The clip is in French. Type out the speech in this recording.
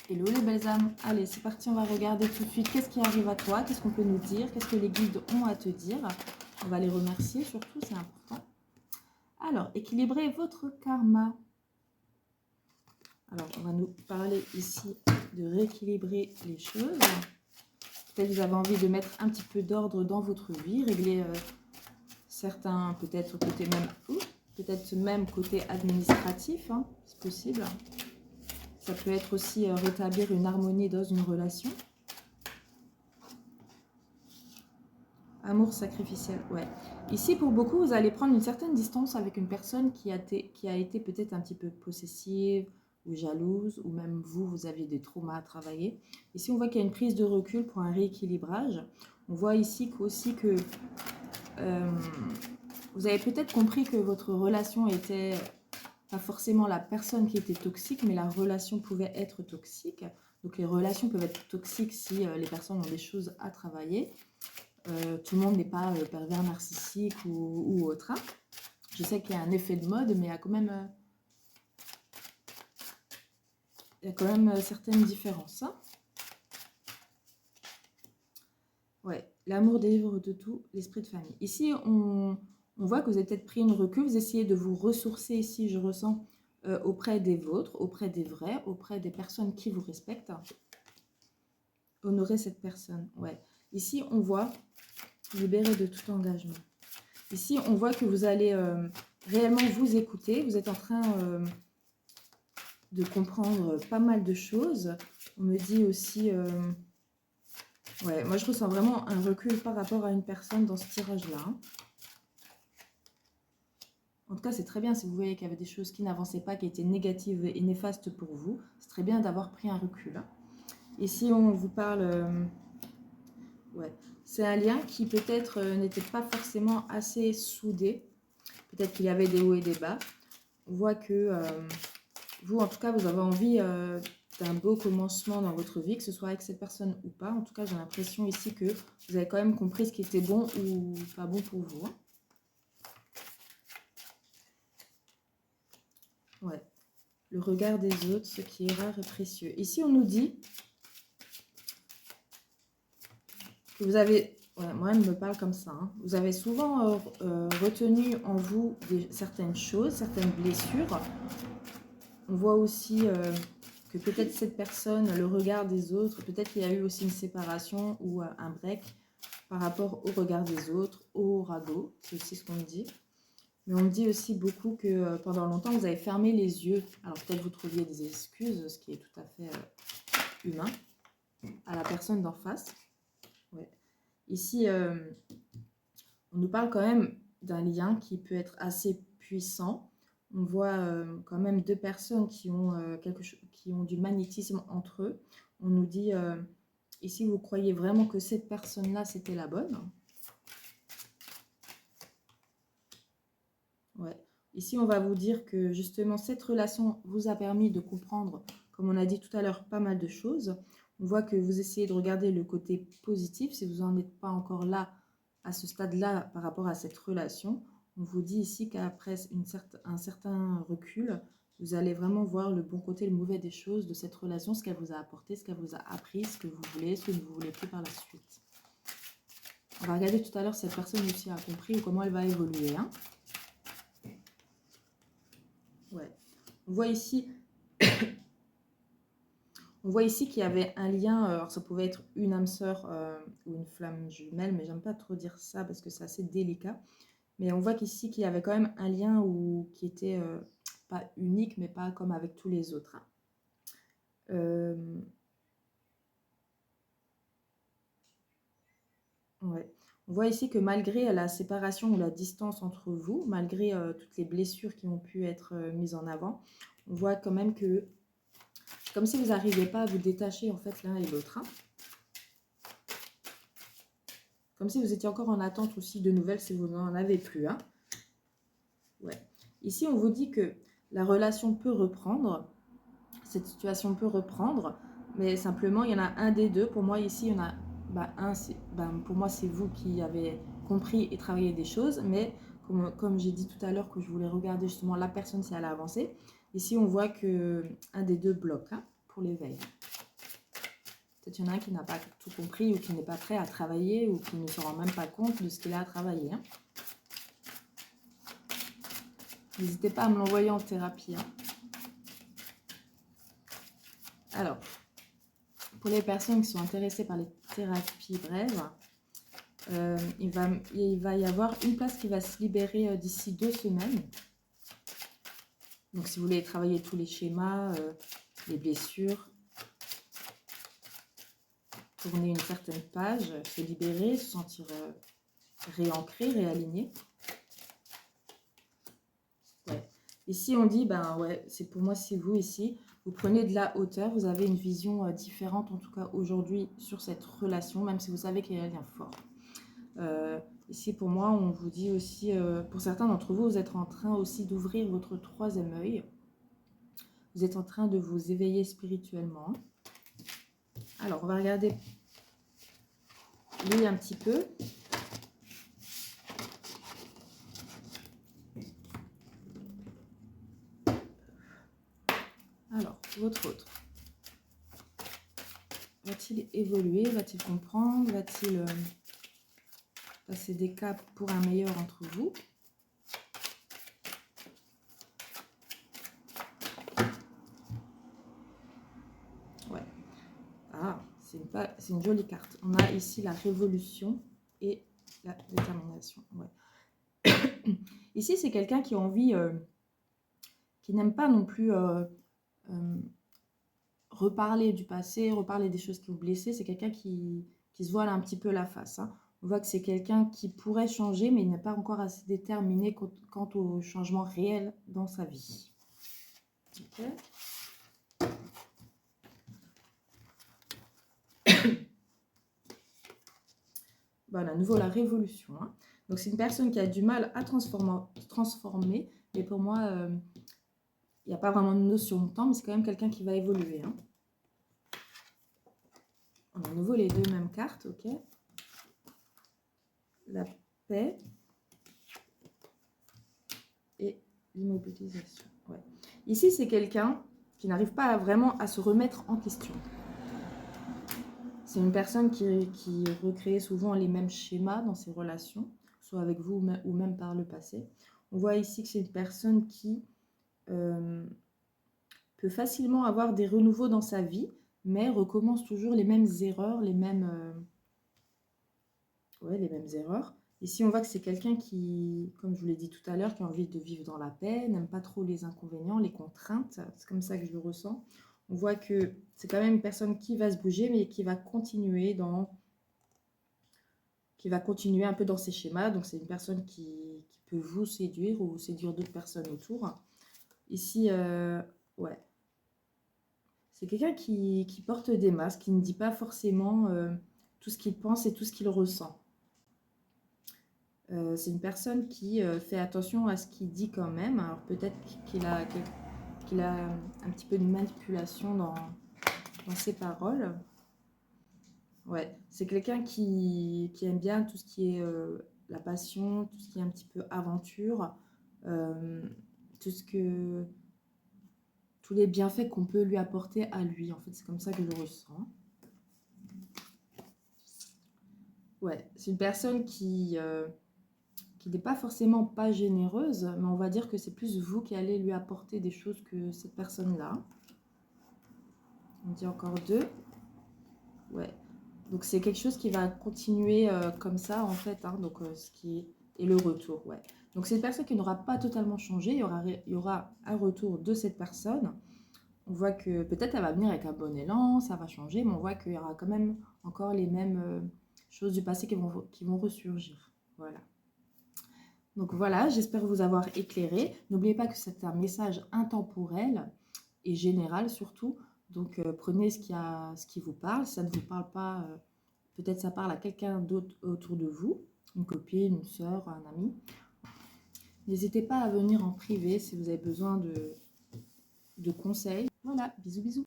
Hello les belles âmes, allez c'est parti, on va regarder tout de suite qu'est-ce qui arrive à toi, qu'est-ce qu'on peut nous dire, qu'est-ce que les guides ont à te dire. On va les remercier surtout, c'est important. Alors, équilibrez votre karma. Alors, on va nous parler ici de rééquilibrer les choses. Peut-être que vous avez envie de mettre un petit peu d'ordre dans votre vie, régler certains, peut-être côté même, peut-être même côté administratif, hein, c'est possible. Ça peut être aussi rétablir une harmonie dans une relation. Amour sacrificiel, ouais. Ici, pour beaucoup, vous allez prendre une certaine distance avec une personne qui a été peut-être un petit peu possessive ou jalouse, ou même vous, vous aviez des traumas à travailler. Ici, on voit qu'il y a une prise de recul pour un rééquilibrage. On voit ici aussi que vous avez peut-être compris que votre relation était pas forcément la personne qui était toxique, mais la relation pouvait être toxique. Donc les relations peuvent être toxiques si les personnes ont des choses à travailler. Tout le monde n'est pas pervers narcissique ou autre. Hein. Je sais qu'il y a un effet de mode, mais il y a quand même, certaines différences. Hein. Ouais, l'amour délivre de tout, l'esprit de famille. Ici, on voit que vous avez peut-être pris une recul, vous essayez de vous ressourcer ici, je ressens, auprès des vôtres, auprès des vrais, auprès des personnes qui vous respectent. Honorer cette personne, ouais. Ici, on voit libérer de tout engagement. Ici, on voit que vous allez réellement vous écouter. Vous êtes en train de comprendre pas mal de choses. On me dit aussi... ouais, moi, je ressens vraiment un recul par rapport à une personne dans ce tirage-là. Hein. En tout cas, c'est très bien si vous voyez qu'il y avait des choses qui n'avançaient pas, qui étaient négatives et néfastes pour vous. C'est très bien d'avoir pris un recul. Hein. Ici, on vous parle... ouais. C'est un lien qui peut-être n'était pas forcément assez soudé. Peut-être qu'il y avait des hauts et des bas. On voit que vous, en tout cas, vous avez envie d'un beau commencement dans votre vie, que ce soit avec cette personne ou pas. En tout cas, j'ai l'impression ici que vous avez quand même compris ce qui était bon ou pas bon pour vous. Hein. Ouais. Le regard des autres, ce qui est rare et précieux. Ici, on nous dit que vous avez... Ouais, moi, elle me parle comme ça. Hein. Vous avez souvent retenu en vous certaines choses, certaines blessures. On voit aussi que peut-être cette personne, le regard des autres, peut-être qu'il y a eu aussi une séparation ou un break par rapport au regard des autres, au ragot, c'est aussi ce qu'on me dit. Mais on me dit aussi beaucoup que pendant longtemps, vous avez fermé les yeux. Alors peut-être vous trouviez des excuses, ce qui est tout à fait humain, à la personne d'en face. Ouais. Ici, on nous parle quand même d'un lien qui peut être assez puissant. On voit quand même deux personnes qui ont, qui ont du magnétisme entre eux. On nous dit, ici, vous croyez vraiment que cette personne-là, c'était la bonne. Ouais. Ici, on va vous dire que justement, cette relation vous a permis de comprendre, comme on a dit tout à l'heure, pas mal de choses. On voit que vous essayez de regarder le côté positif, si vous n'en êtes pas encore là, à ce stade-là, par rapport à cette relation. On vous dit ici qu'après un certain recul, vous allez vraiment voir le bon côté, le mauvais des choses de cette relation, ce qu'elle vous a apporté, ce qu'elle vous a appris, ce que vous voulez, ce que vous ne voulez plus par la suite. On va regarder tout à l'heure si cette personne aussi a compris ou comment elle va évoluer. Hein. Ouais. On voit ici... On voit ici qu'il y avait un lien, alors ça pouvait être une âme sœur ou une flamme jumelle, mais j'aime pas trop dire ça parce que c'est assez délicat. Mais on voit qu'ici qu'il y avait quand même un lien qui était pas unique, mais pas comme avec tous les autres. Hein. Ouais. On voit ici que malgré la séparation ou la distance entre vous, malgré toutes les blessures qui ont pu être mises en avant, on voit quand même que c'est comme si vous n'arriviez pas à vous détacher en fait l'un et l'autre. Hein. Comme si vous étiez encore en attente aussi de nouvelles si vous n'en avez plus. Hein. Ouais. Ici, on vous dit que la relation peut reprendre, cette situation peut reprendre, mais simplement, il y en a un des deux. Pour moi, ici, il y en a pour moi, c'est vous qui avez compris et travaillé des choses, mais comme j'ai dit tout à l'heure que je voulais regarder justement la personne si elle a avancé, ici, on voit que un des deux bloque hein, pour l'éveil. Peut-être qu'il y en a un qui n'a pas tout compris ou qui n'est pas prêt à travailler ou qui ne se rend même pas compte de ce qu'il a à travailler. Hein. N'hésitez pas à me l'envoyer en thérapie. Hein. Alors, pour les personnes qui sont intéressées par les thérapies brèves, il va y avoir une place qui va se libérer d'ici 2 semaines. Donc, si vous voulez travailler tous les schémas, les blessures, tourner une certaine page, se libérer, se sentir réancré, réaligné. Ouais. Ici, on dit, ben ouais, c'est pour moi, c'est vous ici. Vous prenez de la hauteur, vous avez une vision différente, en tout cas aujourd'hui, sur cette relation, même si vous savez qu'il y a un lien fort. Ici, pour moi, on vous dit aussi, pour certains d'entre vous, vous êtes en train aussi d'ouvrir votre 3e œil. Vous êtes en train de vous éveiller spirituellement. Alors, on va regarder lui un petit peu. Alors, votre autre. Va-t-il évoluer? Va-t-il comprendre? Va-t-il passer des caps pour un meilleur entre vous? Ouais. Ah, c'est une jolie carte. On a ici la révolution et la détermination. Ouais. Ici, c'est quelqu'un qui a envie, qui n'aime pas non plus reparler du passé, reparler des choses qui vous blessé. C'est quelqu'un qui se voile un petit peu la face. Hein. On voit que c'est quelqu'un qui pourrait changer, mais il n'est pas encore assez déterminé quant au changement réel dans sa vie. Ok. Voilà, à nouveau la révolution. Hein. Donc c'est une personne qui a du mal à transformer, mais pour moi, il n'y a pas vraiment de notion de temps, mais c'est quand même quelqu'un qui va évoluer. Hein. On a à nouveau les 2 mêmes cartes, ok. La paix et l'immobilisation. Ouais. Ici, c'est quelqu'un qui n'arrive pas vraiment à se remettre en question. C'est une personne qui recrée souvent les mêmes schémas dans ses relations, soit avec vous ou même par le passé. On voit ici que c'est une personne qui peut facilement avoir des renouveaux dans sa vie, mais recommence toujours les mêmes erreurs, les mêmes erreurs. Ici, on voit que c'est quelqu'un qui, comme je vous l'ai dit tout à l'heure, qui a envie de vivre dans la paix, n'aime pas trop les inconvénients, les contraintes. C'est comme ça que je le ressens. On voit que c'est quand même une personne qui va se bouger, mais qui va continuer un peu dans ses schémas. Donc, c'est une personne qui peut vous séduire ou séduire d'autres personnes autour. Ici, ouais. C'est quelqu'un qui porte des masques, qui ne dit pas forcément tout ce qu'il pense et tout ce qu'il ressent. C'est une personne qui fait attention à ce qu'il dit quand même. Alors peut-être qu'il a un petit peu de manipulation dans ses paroles. Ouais, c'est quelqu'un qui aime bien tout ce qui est la passion, tout ce qui est un petit peu aventure, tous les bienfaits qu'on peut lui apporter à lui. En fait, c'est comme ça que je le ressens. Ouais, c'est une personne qui n'est pas forcément pas généreuse, mais on va dire que c'est plus vous qui allez lui apporter des choses que cette personne-là. On dit encore 2. Ouais. Donc c'est quelque chose qui va continuer comme ça en fait. Hein, donc ce qui est le retour. Ouais. Donc c'est une personne qui n'aura pas totalement changé. Il y aura un retour de cette personne. On voit que peut-être elle va venir avec un bon élan, ça va changer, mais on voit qu'il y aura quand même encore les mêmes choses du passé qui vont ressurgir. Voilà. Donc voilà, j'espère vous avoir éclairé. N'oubliez pas que c'est un message intemporel et général surtout. Donc prenez ce qui vous parle. Si ça ne vous parle pas, peut-être ça parle à quelqu'un d'autre autour de vous, une copine, une soeur, un ami. N'hésitez pas à venir en privé si vous avez besoin de conseils. Voilà, bisous bisous.